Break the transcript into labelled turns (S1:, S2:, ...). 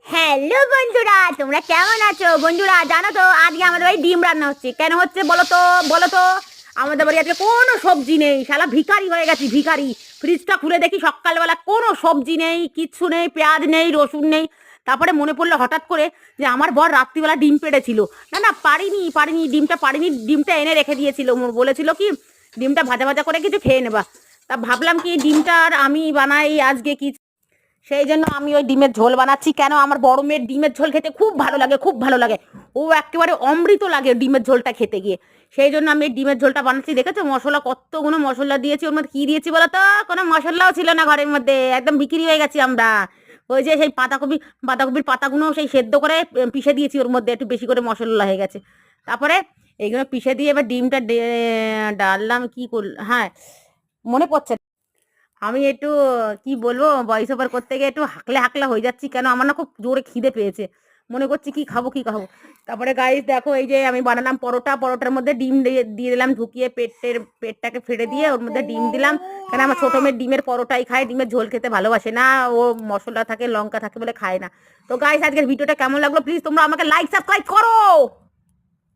S1: Hello বন্ধুরা, তোমরা কেমন আছো? বন্ধুরা জানো তো আজকে আমাদের বাড়ি ডিম রান্না হচ্ছে। কেন হচ্ছে বলো তো? বলো তো। আমাদের বাড়ি আজকে কোনো সবজি নেই, শালা ভিখারি হয়ে গেছি, ভিখারি। ফ্রিজটা খুলে দেখি সকালবেলা কোনো সবজি নেই, কিচ্ছু নেই, পেঁয়াজ নেই, রসুন নেই। তারপরে মনে পড়লো হঠাৎ করে যে আমার বর রাত্রিবেলা ডিম পেড়েছিল। না না, পারিনি ডিমটা, ডিমটা এনে রেখে দিয়েছিল। বলেছিল কি ডিমটা ভাজা ভাজা করে কিছু খেয়ে নেবা। তা ভাবলাম কি ডিমটা আর আমি বানাই আজকে কি, সেই জন্য আমি ওই ডিমের ঝোল বানাচ্ছি। কেন, আমার বড় মেয়ের ডিমের ঝোল খেতে খুব ভালো লাগে, খুব ভালো লাগে। ও একেবারে অমৃত লাগে ডিমের ঝোলটা খেতে গিয়ে। সেই জন্য আমি এই ডিমের ঝোলটা বানাচ্ছি। দেখেছো মশলা, কতগুলো মশলা দিয়েছি ওর মধ্যে। কি দিয়েছি বলো তো? কোনো মশলাও ছিল না ঘরের মধ্যে, একদম বিক্রি হয়ে গেছি আমরা। ওই যে সেই বাঁধাকপির পাতাগুলো সেই সেদ্ধ করে পিষে দিয়েছি ওর মধ্যে, একটু বেশি করে মশলা হয়ে গেছে। তারপরে এইগুলো পিষে দিয়ে এবার ডিমটা ডাললাম। কি করলাম, হ্যাঁ মনে পড়ছে। আমি একটু কি বলবো, ভয়েস ওভার করতে গিয়ে একটু হাকলে হাকলা হয়ে যাচ্ছি। কেন, আমার না খুব জোরে খিদে পেয়েছে। মনে করছি কি খাবো কি খাবো। তারপরে গাইস দেখো, এই যে আমি বানালাম পরোটা। পরোটার মধ্যে ডিম দিয়ে দিলাম ঢুকিয়ে, পেটটাকে ফেটে দিয়ে ওর মধ্যে ডিম দিলাম। কেন, আমার ছোট মেয়ে ডিমের পরোটাই খায়, ডিমের ঝোল খেতে ভালোবাসে না। ও মশলা থাকে, লঙ্কা থাকে বলে খায় না। তো গাইস আজকের ভিডিওটা কেমন লাগলো প্লিজ তোমরা আমাকে লাইক সাবস্ক্রাইব করো।